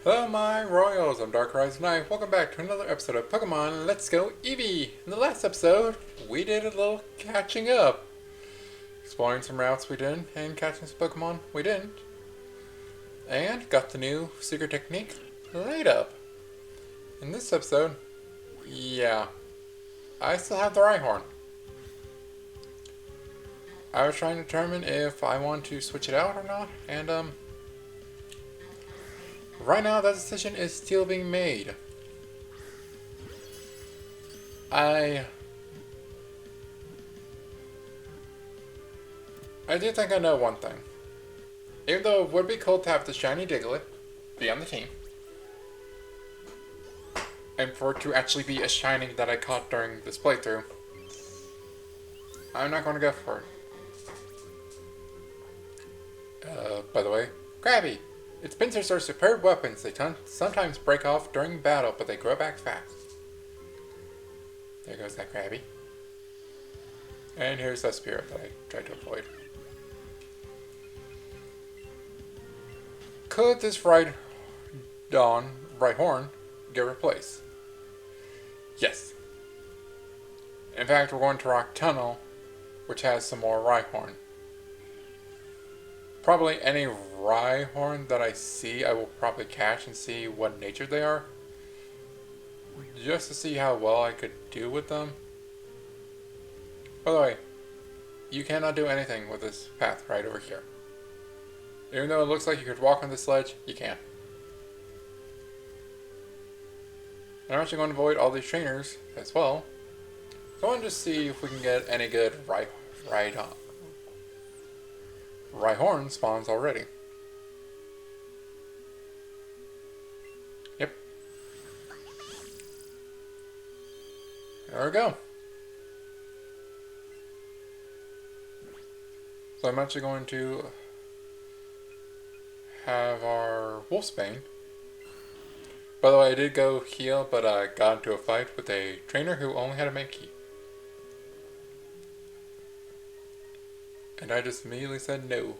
Hello my royals, I'm DarkriseKnight. Welcome back to another episode of Pokemon Let's Go Eevee. In the last episode, we did a little catching up. Exploring some routes we didn't, and catching some Pokemon we didn't. And got the new secret technique laid up. In this episode, yeah, I still have the Rhyhorn. I was trying to determine if I want to switch it out or not, and right now, that decision is still being made. I do think I know one thing. Even though it would be cool to have the shiny Diglett be on the team, and for it to actually be a shiny that I caught during this playthrough, I'm not going to go for it. By the way, Krabby! Its pincers are superb weapons. They sometimes break off during battle, but they grow back fast. There goes that Krabby. And here's that spirit that I tried to avoid. Could this Rhyhorn get replaced? Yes. In fact, we're going to Rock Tunnel, which has some more Rhyhorn. Probably any Rhyhorn that I see, I will probably catch and see what nature they are. Just to see how well I could do with them. By the way, you cannot do anything with this path right over here. Even though it looks like you could walk on this ledge, you can't. I'm actually going to avoid all these trainers as well. So I want to just see if we can get any good Rhyhorn spawns already. Yep. There we go. So I'm actually going to have our Wolfsbane. By the way, I did go heal, but I got into a fight with a trainer who only had a Mankey. And I just immediately said no.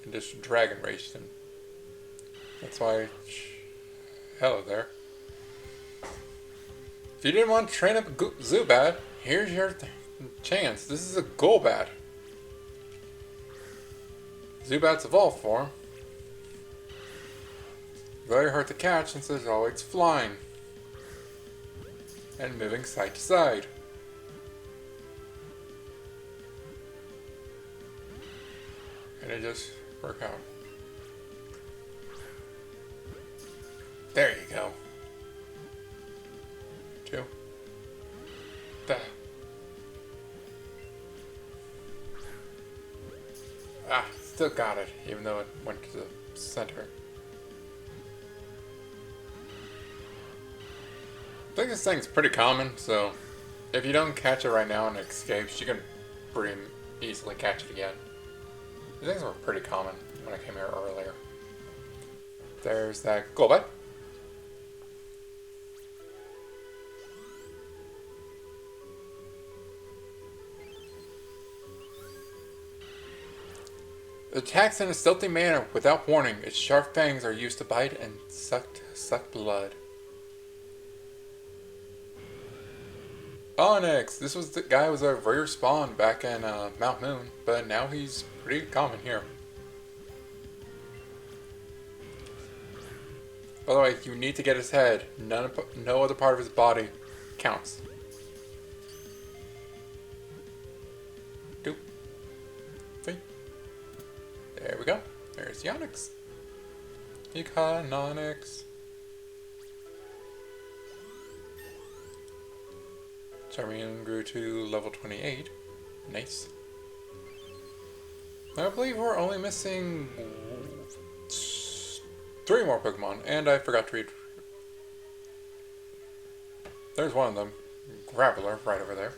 And just Dragon Raged him. That's why... Hello there. If you didn't want to train up Zubat, here's your chance. This is a Golbat. Zubat's evolved form. Very hard to catch since it's always flying. And moving side to side. And it just work out. There you go. 2. Duh. Ah, still got it, even though it went to the center. I think this thing's pretty common, so if you don't catch it right now and it escapes, you can pretty easily catch it again. These things were pretty common when I came here earlier. There's that Golbat. It attacks in a stealthy manner without warning. Its sharp fangs are used to bite and suck blood. Onyx! This was the guy who was a rare spawn back in Mount Moon, but now he's pretty common here. By the way, you need to get his head. No other part of his body counts. 2, 3. There we go. There's the Onyx. You caught an Onyx. Charmeleon grew to level 28. Nice. I believe we're only missing 3 more Pokemon, and I forgot to read. There's one of them. Graveler, right over there.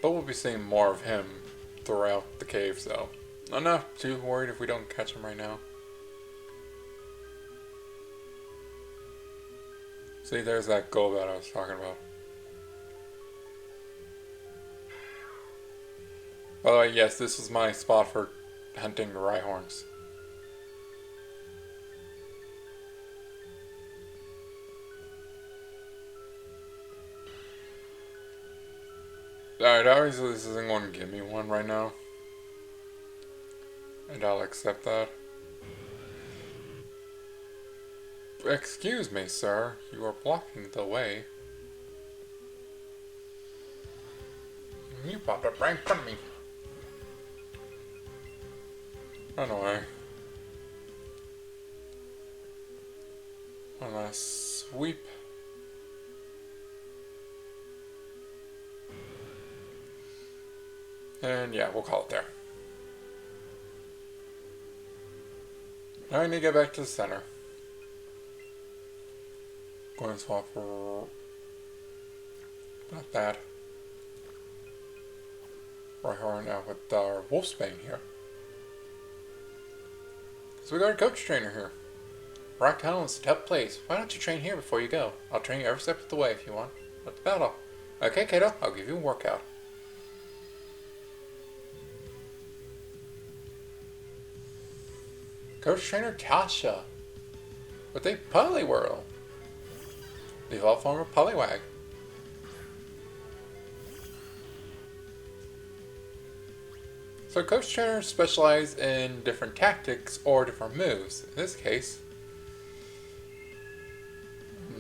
But we'll be seeing more of him throughout the cave, so I'm not too worried if we don't catch him right now. See, there's that Golbat I was talking about. By the way, yes, this is my spot for hunting Rhyhorns. Alright, obviously this isn't going to give me one right now. And I'll accept that. Excuse me, sir. You are blocking the way. You popped up right in front of me. Run away. One last sweep. And yeah, we'll call it there. Now I need to get back to the center. Going to swap for... not bad. Right here now with our Wolfsbane here. So we got a coach trainer here. Rock Tunnel is a tough place. Why don't you train here before you go? I'll train you every step of the way if you want. Let's battle. Okay, kiddo, I'll give you a workout. Coach Trainer Tasha with a Poliwhirl. The evolved form of Poliwag. So Coach Trainers specialize in different tactics or different moves. In this case,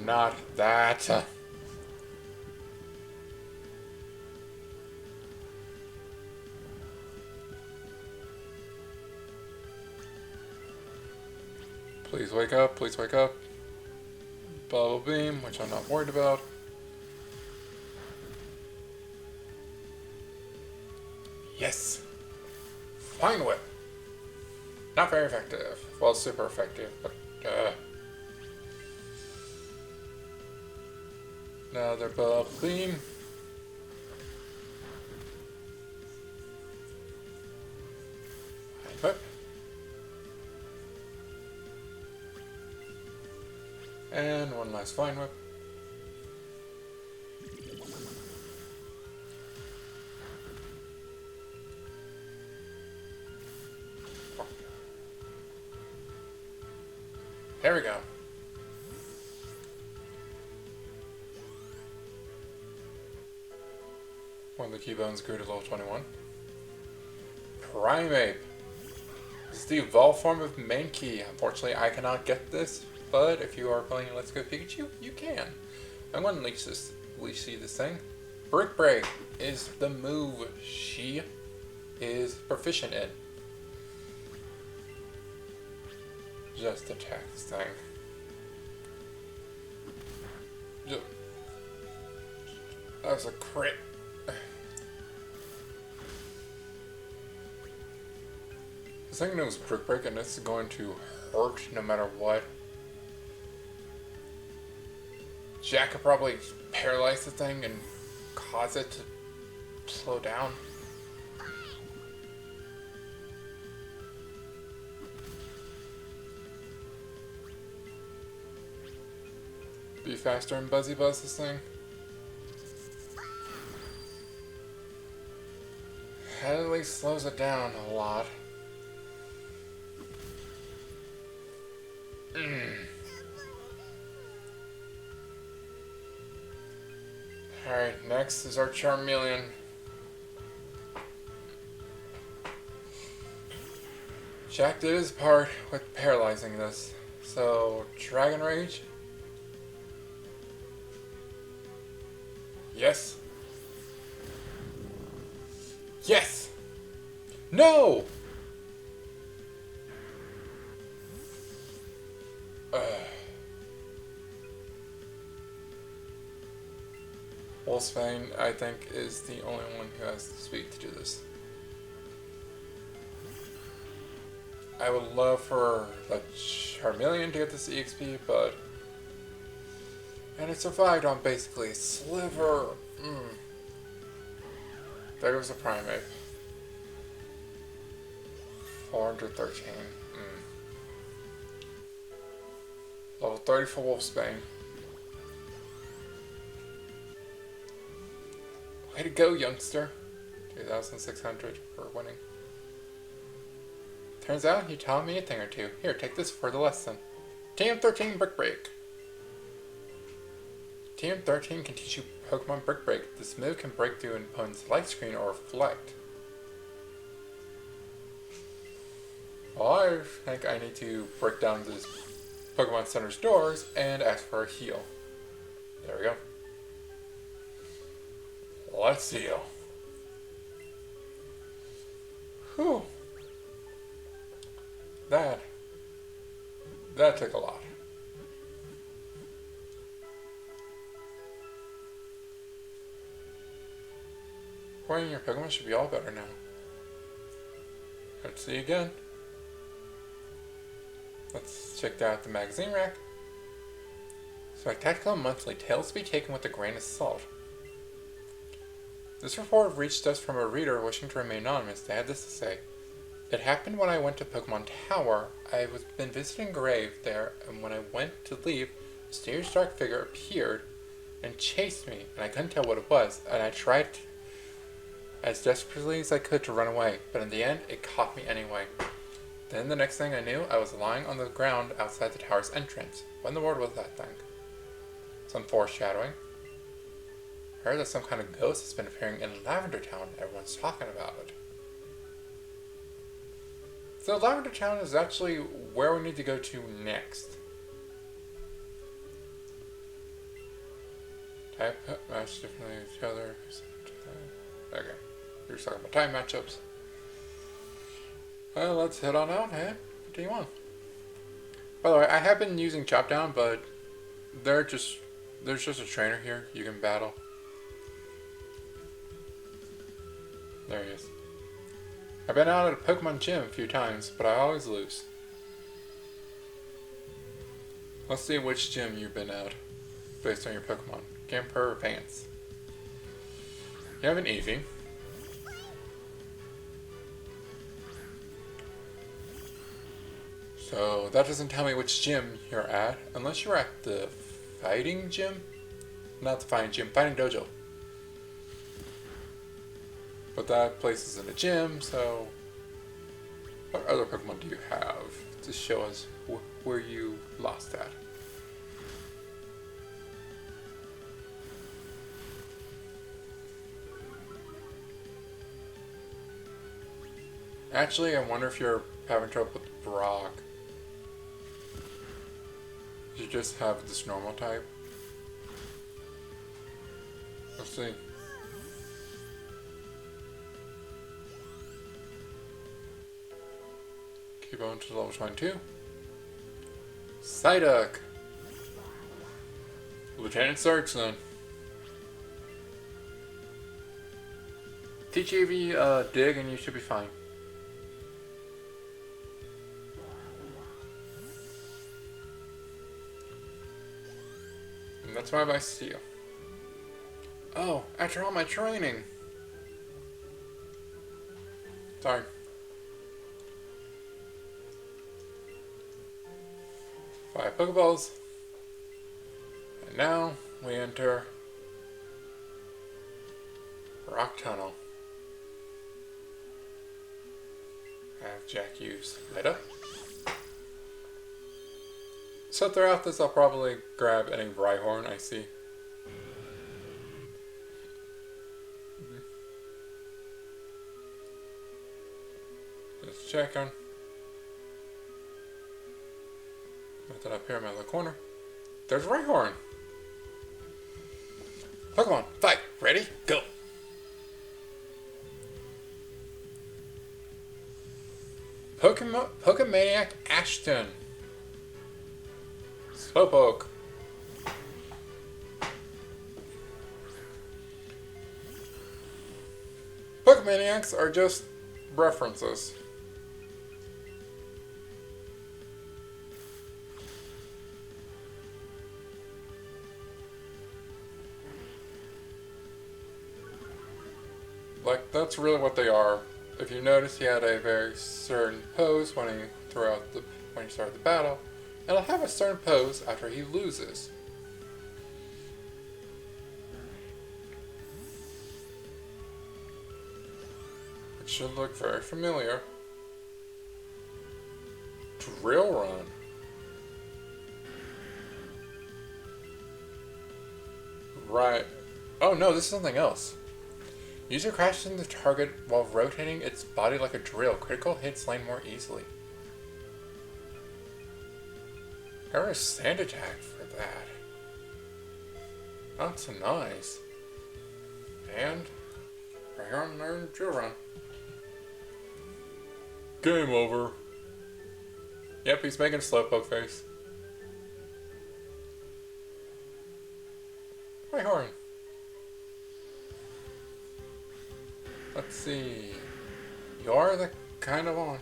not that. Please wake up, please wake up. Bubble Beam, which I'm not worried about. Yes! Fine Whip! Not very effective. Well, super effective, but another Bubble Beam. Fine Whip. And one last Fine Whip. There we go. One of the keybones grew to level 21. Primeape. This is the evolved form of Mankey. Unfortunately, I cannot get this, but if you are playing Let's Go Pikachu, you can. I'm going to leash see this thing. Brick Break is the move she is proficient in. Just attack this thing. That was a crit. This thing knows Brick Break and it's going to hurt no matter what. Jack could probably paralyze the thing and cause it to slow down. Be faster and Buzzy Buzz this thing. At least slows it down a lot. Alright, next is our Charmeleon. Jack did his part with paralyzing this. So, Dragon Rage. Yes. Yes! No! Wolfsbane, I think, is the only one who has the speed to do this. I would love for the Charmeleon to get this EXP, but... And it survived on basically a sliver. There goes the Primeape. 413. Level 30 for Wolfsbane. Way to go, youngster. 2,600 for winning. Turns out you taught me a thing or two. Here, take this for the lesson. TM13 Brick Break. TM13 can teach you Pokemon Brick Break. This move can break through an opponent's light screen or reflect. Well, I think I need to break down this Pokemon Center's doors and ask for a heal. There we go. Let's heal. Whew. That took a lot. Pointing your Pokemon should be all better now. Let's see again. Let's check out the magazine rack. Spectacular Monthly, tales to be taken with a grain of salt. This report reached us from a reader wishing to remain anonymous. They had this to say. It happened when I went to Pokemon Tower. I was been visiting Grave there, and when I went to leave, a mysterious dark figure appeared and chased me, and I couldn't tell what it was, and I tried as desperately as I could to run away, but in the end, it caught me anyway. Then the next thing I knew, I was lying on the ground outside the tower's entrance. What in the world was that thing? Some foreshadowing. I heard that some kind of ghost has been appearing in Lavender Town. Everyone's talking about it. So Lavender Town is actually where we need to go to next. Type match differently with each other. Okay. You're talking about time matchups. Well, let's head on out and continue on. By the way, I have been using Chop Down, but there's just a trainer here you can battle. There he is. I've been out at a Pokemon gym a few times, but I always lose. Let's see which gym you've been at, based on your Pokemon. Camper or Vance. You have an Eevee. So that doesn't tell me which gym you're at, unless you're at the fighting gym? Not the fighting gym, fighting dojo. But that place is in a gym, so what other Pokemon do you have to show us where you lost at? Actually, I wonder if you're having trouble with Brock. You just have this normal type. Let's see. Keep on to level 22. Psyduck! Lieutenant Sark's then. Teach Eevee dig and you should be fine. And that's my advice to you. Oh, after all my training. Sorry. Five Pokeballs. And now we enter Rock Tunnel. Have Jack use Light Up. So throughout this I'll probably grab any Rhyhorn I see. Just checking. Nothing up here in my little corner. There's Rhyhorn. Pokemon, fight! Ready? Go! Pokemaniac Ashton. Slowpoke. Pokemaniacs are just references. Like, that's really what they are. If you notice, he had a very certain pose when he started the battle, and he'll have a certain pose after he loses. It should look very familiar. Drill Run. Right. Oh no, this is something else. User crashes into the target while rotating its body like a drill. Critical hits land more easily. Got a sand attack for that. That's nice. And right here on our drill run. Game over. Yep, he's making a slowpoke face. My horn. Let's see. You're the kind of on.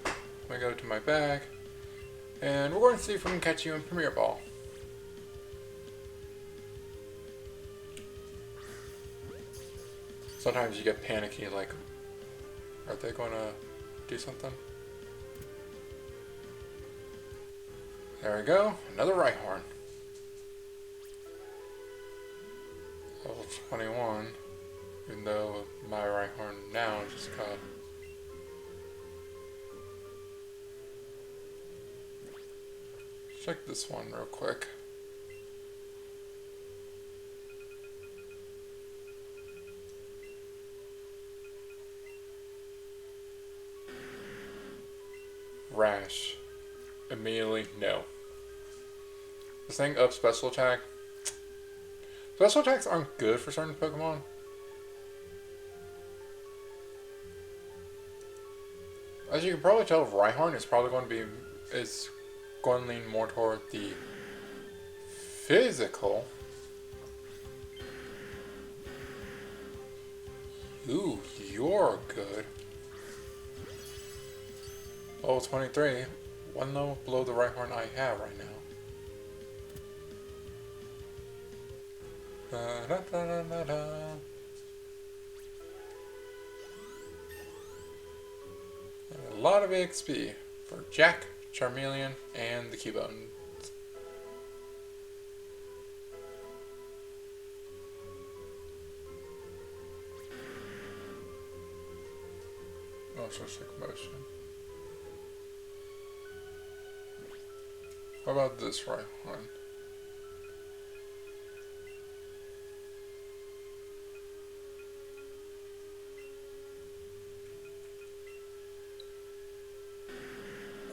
I go to my bag. And we're going to see if we can catch you in Premier Ball. Sometimes you get panicky, like, are they going to do something? There we go. Another Rhyhorn. Level 21. Even though my Rhyhorn now just got... Check this one real quick. Rash. Immediately, no. This thing up special attack. Special attacks aren't good for certain Pokemon. As you can probably tell, Rhyhorn is probably going to be going to lean more toward the physical. Ooh, you're good. Level 23. One level below the Rhyhorn I have right now. Da, da, da, da, da. A lot of XP for Jack, Charmeleon, and the Cubone. Also sick motion. How about this right one?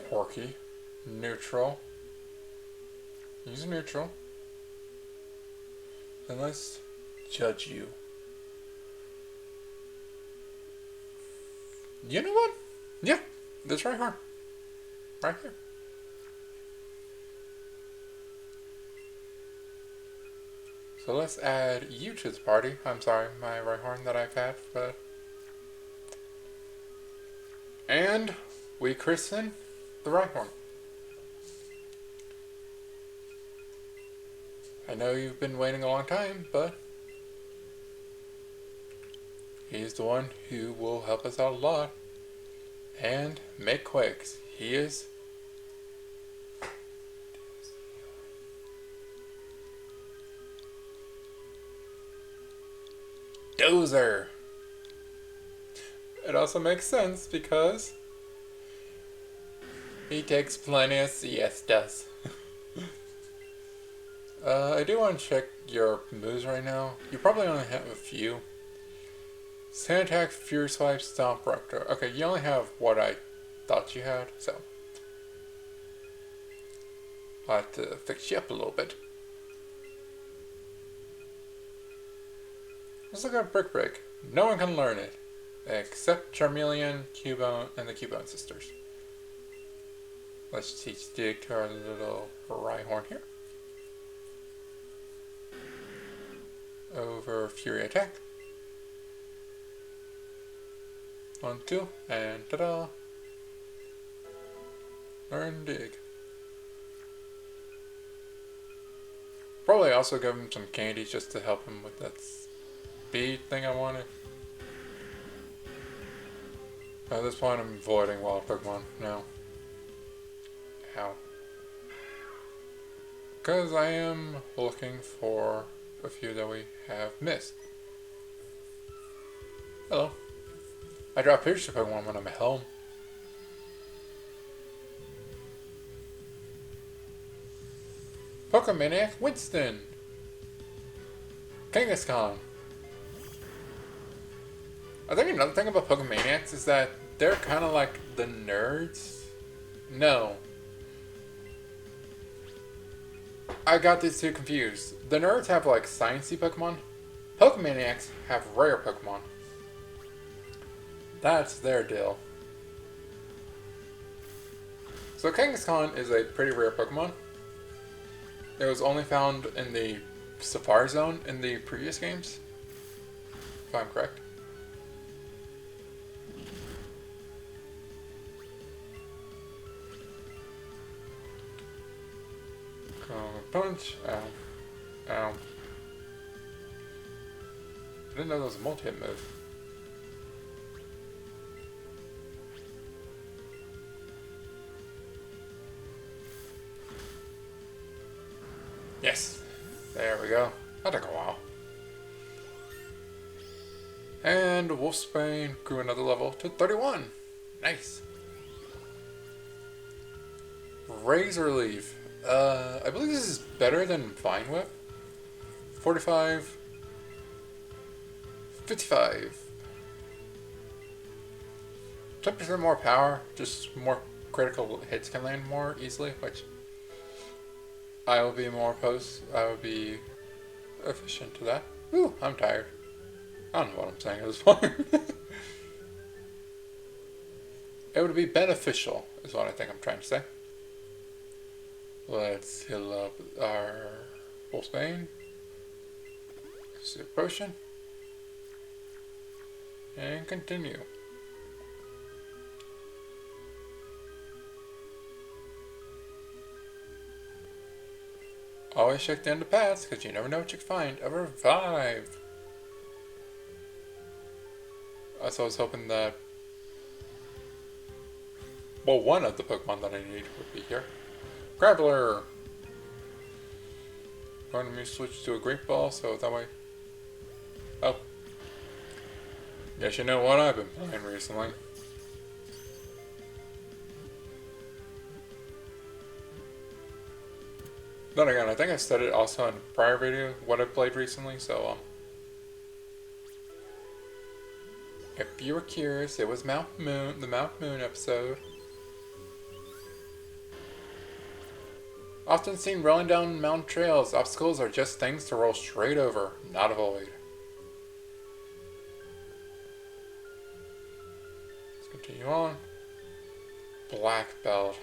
Quirky. Neutral. Use neutral. Then let's judge you. You know what? Yeah, that's right here. Right here. So let's add you to the party. I'm sorry, my Rhyhorn that I've had, but... And we christen the Rhyhorn. I know you've been waiting a long time, but he's the one who will help us out a lot and make quakes. He is Dozer. It also makes sense because he takes plenty of siestas. I do want to check your moves right now. You probably only have a few. Sand Attack, Fury Swipe, Stomp, Raptor. Okay, you only have what I thought you had, so I'll have to fix you up a little bit. Let's look at Brick Break. No one can learn it, except Charmeleon, Cubone, and the Cubone sisters. Let's teach Dig to our little Rhyhorn here. Over Fury Attack. 1, 2, and ta-da! Learn Dig. Probably also give him some candies just to help him with that speed thing I wanted. At this point I'm avoiding wild Pokemon now. Ow. Because I am looking for a few that we have missed. Hello. I drop Pierce to Pokemon when I'm at home. Pokemaniac Winston. Kangaskhan. I think another thing about Pokemaniacs is that they're kind of like the nerds. No. I got these two confused. The nerds have like sciencey Pokemon. Pokemaniacs have rare Pokemon. That's their deal. So Kangaskhan is a pretty rare Pokemon. It was only found in the Safari Zone in the previous games, if I'm correct. Punch. Ow. Ow. I didn't know that was a multi-hit move. Yes. There we go. That took a while. And Wolfsbane grew another level to 31. Nice. Razor Leaf. I believe this is better than Vine Whip. 45. 55. 10% more power, just more critical hits can land more easily, which I will be more efficient to that. Ooh, I'm tired. I don't know what I'm saying at this point. It would be beneficial, is what I think I'm trying to say. Let's heal up our Wolfsbane. Super Potion. And continue. Always check the end of paths, because you never know what you can find. A revive! So I was hoping that... well, one of the Pokemon that I need would be here. Graveler! Going to switch to a Great Ball, so that way... oh. Guess you know what I've been playing recently. Then again, I think I said it also in a prior video, what I played recently, so, if you were curious, it was the Mount Moon episode. Often seen rolling down mountain trails, obstacles are just things to roll straight over, not avoid. Let's continue on. Black Belt.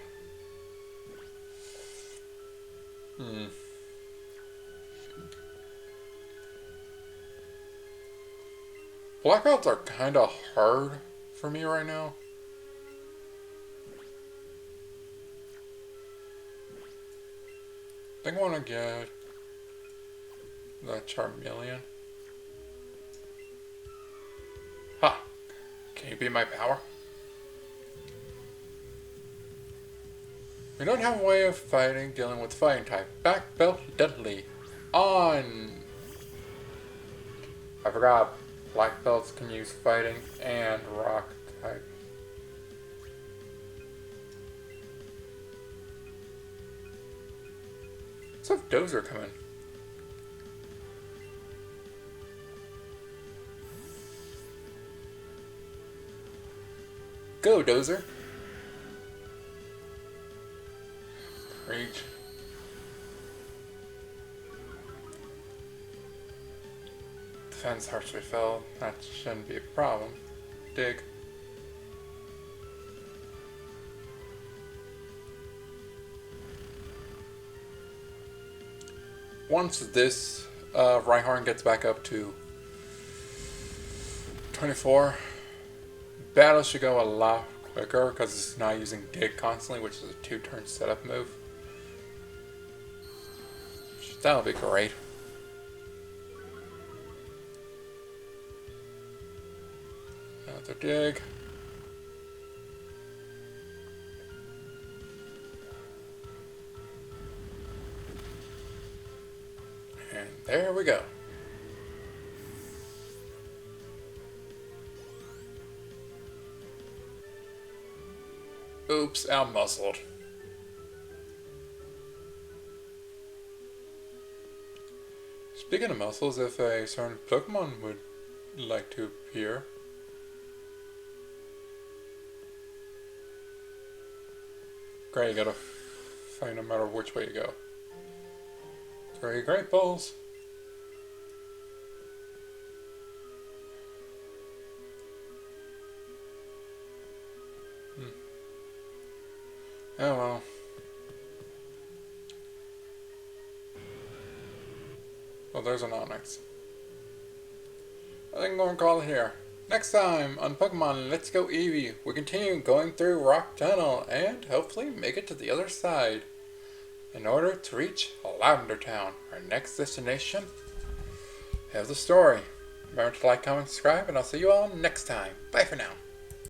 Black belts are kind of hard for me right now. I think I want to get the Charmeleon. Ha! Can you beat my power? We don't have a way of dealing with fighting type. Black belt deadly. On! I forgot. Black belts can use fighting and rock type. Let's have Dozer come in. Go, Dozer. Reach. Defense harshly fell. That shouldn't be a problem. Dig. Once this Rhyhorn gets back up to 24, battle should go a lot quicker because it's not using Dig constantly, which is a 2-turn setup move. That'll be great. Another Dig. And there we go. Oops, Speaking of muscles, if a certain Pokemon would like to appear. Great, you gotta fight no matter which way you go. Very great, Balls. Oh well. Well, there's an Onyx. I think I'm going to call it here. Next time on Pokemon Let's Go Eevee, we continue going through Rock Tunnel and hopefully make it to the other side in order to reach Lavender Town, our next destination of the story. Remember to like, comment, subscribe, and I'll see you all next time. Bye for now.